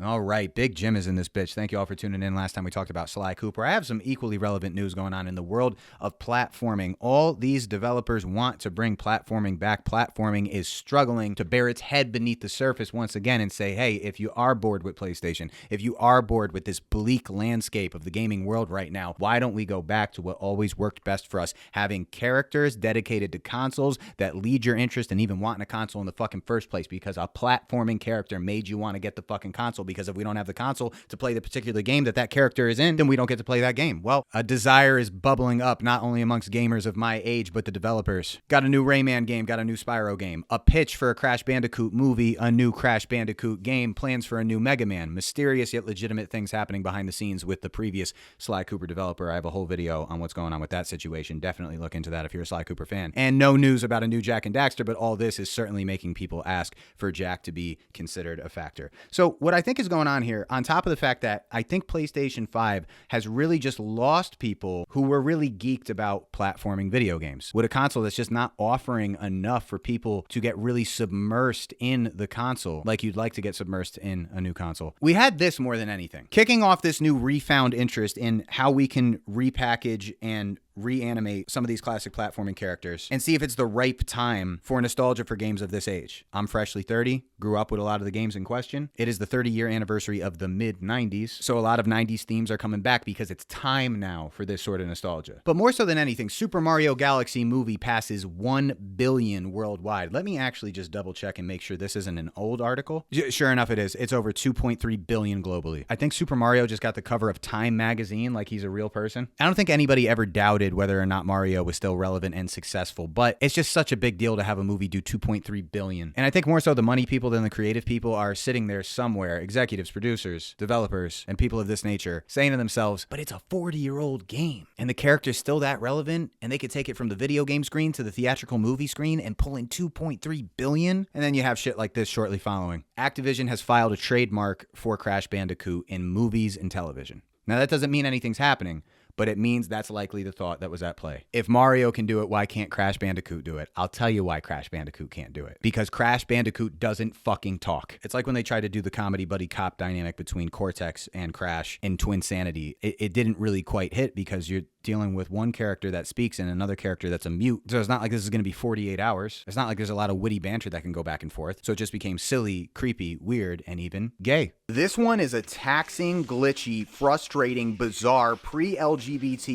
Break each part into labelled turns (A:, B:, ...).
A: All right, Big Jim is in this bitch. Thank you all for tuning in. Last time we talked about Sly Cooper. I have some equally relevant news going on in the world of platforming. All these developers want to bring platforming back. Platforming is struggling to bear its head beneath the surface once again and say, hey, if you are bored with PlayStation, if you are bored with this bleak landscape of the gaming world right now, why don't we go back to what always worked best for us? Having characters dedicated to consoles that lead your interest and even wanting a console in the fucking first place, because a platforming character made you want to get the fucking console, because if we don't have the console to play the particular game that character is in, then we don't get to play that game. Well, a desire is bubbling up not only amongst gamers of my age, but the developers. Got a new Rayman game, got a new Spyro game, a pitch for a Crash Bandicoot movie, a new Crash Bandicoot game, plans for a new Mega Man, mysterious yet legitimate things happening behind the scenes with the previous Sly Cooper developer. I have a whole video on what's going on with that situation. Definitely look into that if you're a Sly Cooper fan. And no news about a new Jak and Daxter, but all this is certainly making people ask for Jak to be considered a factor. So what I think is going on here, on top of the fact that I think PlayStation 5 has really just lost people who were really geeked about platforming video games, with a console that's just not offering enough for people to get really submersed in the console like you'd like to get submersed in a new console. We had this more than anything. Kicking off this new refound interest in how we can repackage and reanimate some of these classic platforming characters and see if it's the ripe time for nostalgia for games of this age. I'm freshly 30, grew up with a lot of the games in question. It is the 30-year anniversary of the mid-90s, so a lot of 90s themes are coming back because it's time now for this sort of nostalgia. But more so than anything, Super Mario Galaxy movie passes 1 billion worldwide. Let me actually just double check and make sure this isn't an old article. Sure enough, it is. It's over 2.3 billion globally. I think Super Mario just got the cover of Time magazine like he's a real person. I don't think anybody ever doubted whether or not Mario was still relevant and successful, but it's just such a big deal to have a movie do 2.3 billion. And I think more so the money people than the creative people are sitting there somewhere, executives, producers, developers, and people of this nature, saying to themselves, but it's a 40-year-old game, and the character's still that relevant, and they could take it from the video game screen to the theatrical movie screen and pull in 2.3 billion. And then you have shit like this shortly following. Activision has filed a trademark for Crash Bandicoot in movies and television. Now, that doesn't mean anything's happening, but it means that's likely the thought that was at play. If Mario can do it, why can't Crash Bandicoot do it? I'll tell you why Crash Bandicoot can't do it. Because Crash Bandicoot doesn't fucking talk. It's like when they tried to do the comedy buddy cop dynamic between Cortex and Crash in Twinsanity. It didn't really quite hit because you're dealing with one character that speaks and another character that's a mute. So it's not like this is going to be 48 hours. It's not like there's a lot of witty banter that can go back and forth. So it just became silly, creepy, weird, and even gay. This one is a taxing, glitchy, frustrating, bizarre, pre-LGBT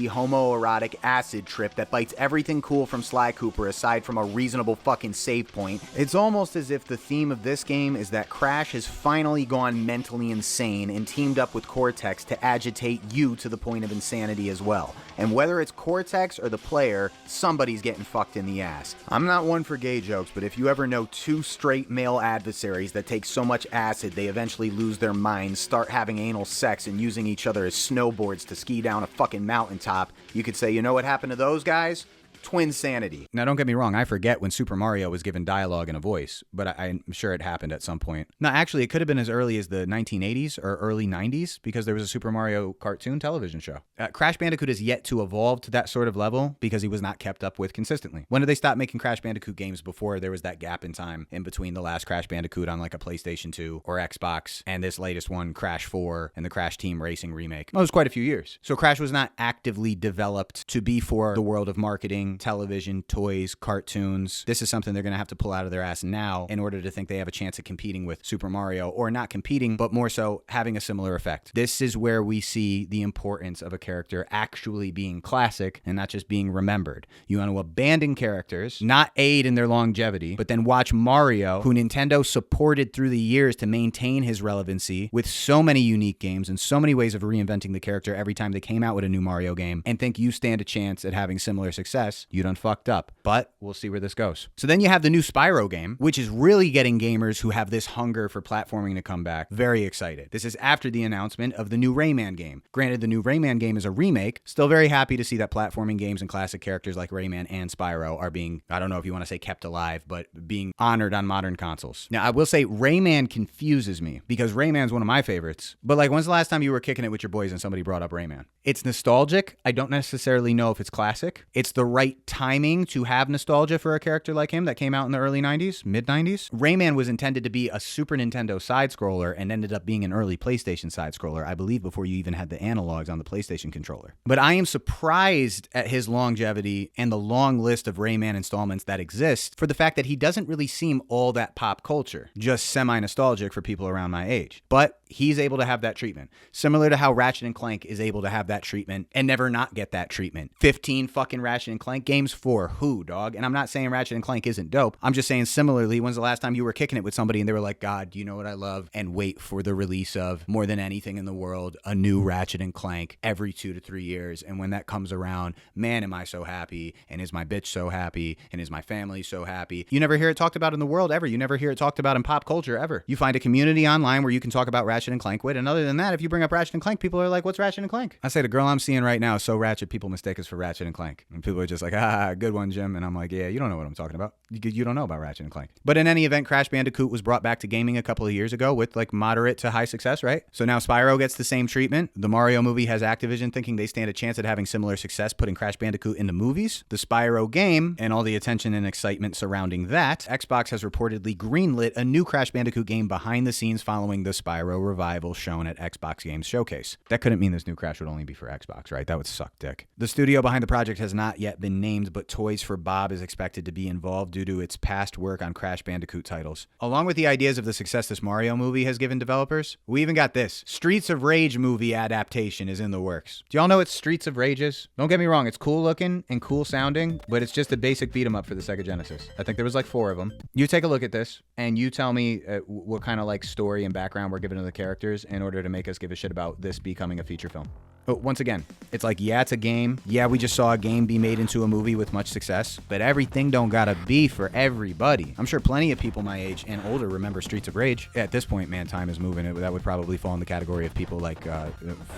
A: homoerotic acid trip that bites everything cool from Sly Cooper aside from a reasonable fucking save point. It's almost as if the theme of this game is that Crash has finally gone mentally insane and teamed up with Cortex to agitate you to the point of insanity as well. And whether it's Cortex or the player, somebody's getting fucked in the ass. I'm not one for gay jokes, but if you ever know two straight male adversaries that take so much acid they eventually lose their minds, start having anal sex, and using each other as snowboards to ski down a fucking mountaintop, you could say, you know what happened to those guys? Twinsanity. Now, don't get me wrong, I forget when Super Mario was given dialogue and a voice, but I'm sure it happened at some point. No, actually, it could have been as early as the 1980s or early 90s because there was a Super Mario cartoon television show. Crash Bandicoot is yet to evolve to that sort of level because he was not kept up with consistently. When did they stop making Crash Bandicoot games before there was that gap in time in between the last Crash Bandicoot on like a PlayStation 2 or Xbox and this latest one, Crash 4 and the Crash Team Racing remake? Well, it was quite a few years. So Crash was not actively developed to be for the world of marketing, television, toys, cartoons. This is something they're going to have to pull out of their ass now in order to think they have a chance at competing with Super Mario, or not competing, but more so having a similar effect. This is where we see the importance of a character actually being classic and not just being remembered. You want to abandon characters, not aid in their longevity, but then watch Mario, who Nintendo supported through the years to maintain his relevancy with so many unique games and so many ways of reinventing the character every time they came out with a new Mario game, and think you stand a chance at having similar success. You done fucked up, but we'll see where this goes. So then you have the new Spyro game, which is really getting gamers who have this hunger for platforming to come back very excited. This is after the announcement of the new Rayman game. Granted, the new Rayman game is a remake. Still very happy to see that platforming games and classic characters like Rayman and Spyro are being, I don't know if you want to say kept alive, but being honored on modern consoles. Now, I will say Rayman confuses me because Rayman's one of my favorites, but like, when's the last time you were kicking it with your boys and somebody brought up Rayman? It's nostalgic. I don't necessarily know if it's classic. It's the right right timing to have nostalgia for a character like him that came out in the early 90s, mid-90s. Rayman was intended to be a Super Nintendo side-scroller and ended up being an early PlayStation side-scroller, I believe before you even had the analogs on the PlayStation controller. But I am surprised at his longevity and the long list of Rayman installments that exist for the fact that he doesn't really seem all that pop culture, just semi-nostalgic for people around my age. But he's able to have that treatment. Similar to how Ratchet and Clank is able to have that treatment and never not get that treatment. 15 fucking Ratchet and Clank games for who, dog? And I'm not saying Ratchet and Clank isn't dope. I'm just saying similarly, when's the last time you were kicking it with somebody and they were like, God, you know what I love? And wait for the release of, more than anything in the world, a new Ratchet and Clank every 2 to 3 years. And when that comes around, man, am I so happy. And is my bitch so happy. And is my family so happy. You never hear it talked about in the world ever. You never hear it talked about in pop culture ever. You find a community online where you can talk about Ratchet and Clank with. And other than that, if you bring up Ratchet and Clank, people are like, what's Ratchet and Clank? I say the girl I'm seeing right now is so ratchet, people mistake us for Ratchet and Clank. And people are just like, good one, Jim. And I'm like, yeah, you don't know what I'm talking about. You don't know about Ratchet and Clank. But in any event, Crash Bandicoot was brought back to gaming a couple of years ago with like moderate to high success, right? So now Spyro gets the same treatment. The Mario movie has Activision thinking they stand a chance at having similar success putting Crash Bandicoot into movies. The Spyro game and all the attention and excitement surrounding that, Xbox has reportedly greenlit a new Crash Bandicoot game behind the scenes following the Spyro revival shown at Xbox Games Showcase. That couldn't mean this new Crash would only be for Xbox, right? That would suck dick. The studio behind the project has not yet been named, but Toys for Bob is expected to be involved due to its past work on Crash Bandicoot titles. Along with the ideas of the success this Mario movie has given developers, we even got this. Streets of Rage movie adaptation is in the works. Do y'all know what Streets of Rage is? Don't get me wrong, it's cool looking and cool sounding, but it's just a basic beat 'em up for the Sega Genesis. I think there was like 4 of them. You take a look at this and you tell me what kind of like story and background we're giving to the characters in order to make us give a shit about this becoming a feature film. But once again, it's like, yeah, it's a game. Yeah, we just saw a game be made into a movie with much success, but everything don't gotta be for everybody. I'm sure plenty of people my age and older remember Streets of Rage. At this point, man, time is moving. That would probably fall in the category of people like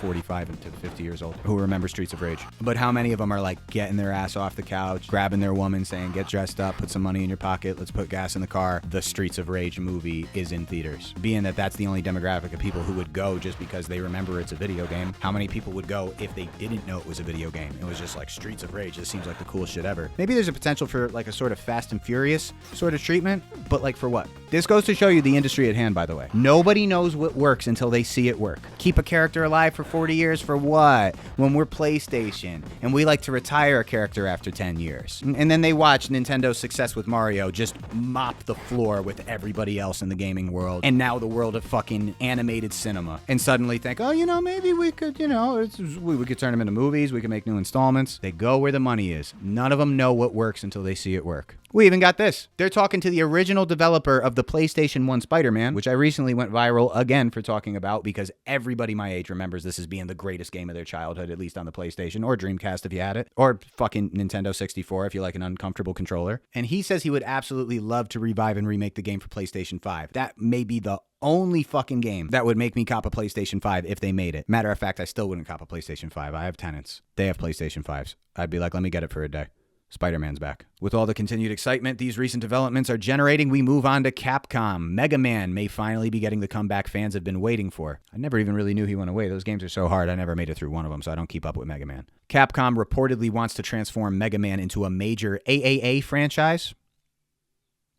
A: 45 to 50 years old who remember Streets of Rage. But how many of them are like getting their ass off the couch, grabbing their woman, saying, get dressed up, put some money in your pocket, let's put gas in the car. The Streets of Rage movie is in theaters. Being that that's the only demographic of people who would go just because they remember it's a video game, how many people would go if they didn't know it was a video game? It was just like Streets of Rage. This seems like the coolest shit ever. Maybe there's a potential for like a sort of Fast and Furious sort of treatment, but like for what? This goes to show you the industry at hand, by the way. Nobody knows what works until they see it work. Keep a character alive for 40 years for what? When we're PlayStation and we like to retire a character after 10 years. And then they watch Nintendo's success with Mario just mop the floor with everybody else in the gaming world and now the world of fucking animated cinema and suddenly think, oh, you know, maybe we could, you know, we could turn them into movies, we could make new installments. They go where the money is. None of them know what works until they see it work. We even got this. They're talking to the original developer of the PlayStation 1 Spider-Man, which I recently went viral again for talking about because everybody my age remembers this as being the greatest game of their childhood, at least on the PlayStation, or Dreamcast if you had it, or fucking Nintendo 64 if you like an uncomfortable controller. And he says he would absolutely love to revive and remake the game for PlayStation 5. That may be the only fucking game that would make me cop a PlayStation 5 if they made it. Matter of fact, I still wouldn't cop a PlayStation 5. I have tenants. They have PlayStation 5s. I'd be like, let me get it for a day. Spider-Man's back. With all the continued excitement these recent developments are generating, we move on to Capcom. Mega Man may finally be getting the comeback fans have been waiting for. I never even really knew he went away. Those games are so hard, I never made it through one of them, so I don't keep up with Mega Man. Capcom reportedly wants to transform Mega Man into a major AAA franchise.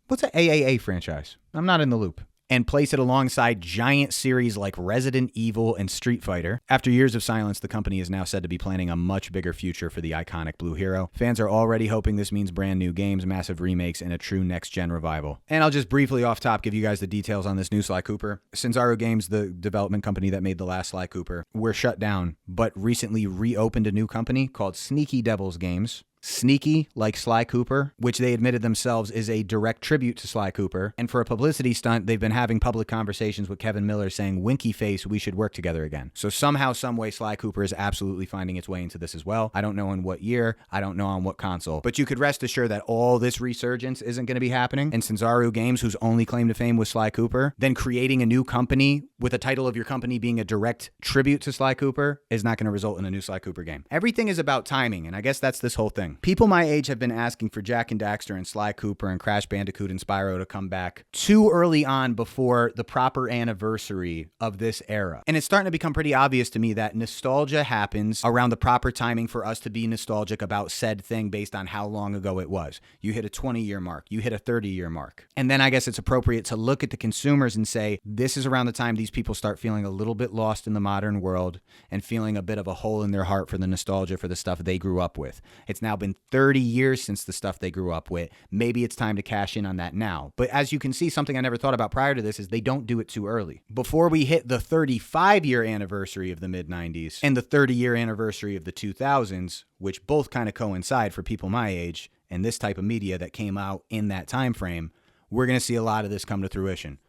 A: What's an AAA franchise? I'm not in the loop. And place it alongside giant series like Resident Evil and Street Fighter. After years of silence, the company is now said to be planning a much bigger future for the iconic blue hero. Fans are already hoping this means brand new games, massive remakes, and a true next-gen revival. And I'll just briefly off top give you guys the details on this new Sly Cooper. Sinzaru Games, the development company that made the last Sly Cooper, were shut down, but recently reopened a new company called Sneaky Devils Games. Sneaky, like Sly Cooper, which they admitted themselves is a direct tribute to Sly Cooper. And for a publicity stunt, they've been having public conversations with Kevin Miller saying, winky face, we should work together again. So somehow, some way, Sly Cooper is absolutely finding its way into this as well. I don't know in what year, I don't know on what console, but you could rest assured that all this resurgence isn't going to be happening. And Sinzaru Games, whose only claim to fame was Sly Cooper, then creating a new company with the title of your company being a direct tribute to Sly Cooper is not going to result in a new Sly Cooper game. Everything is about timing, and I guess that's this whole thing. thing. People my age have been asking for Jak and Daxter and Sly Cooper and Crash Bandicoot and Spyro to come back too early on before the proper anniversary of this era. And it's starting to become pretty obvious to me that nostalgia happens around the proper timing for us to be nostalgic about said thing based on how long ago it was. You hit a 20-year mark, you hit a 30-year mark. And then I guess it's appropriate to look at the consumers and say, this is around the time these people start feeling a little bit lost in the modern world and feeling a bit of a hole in their heart for the nostalgia for the stuff they grew up with. It's now been 30 years since the stuff they grew up with. Maybe it's time to cash in on that now. But as you can see, something I never thought about prior to this is they don't do it too early. Before we hit the 35-year anniversary of the mid-90s and the 30-year anniversary of the 2000s, which both kind of coincide for people my age and this type of media that came out in that time frame, we're going to see a lot of this come to fruition.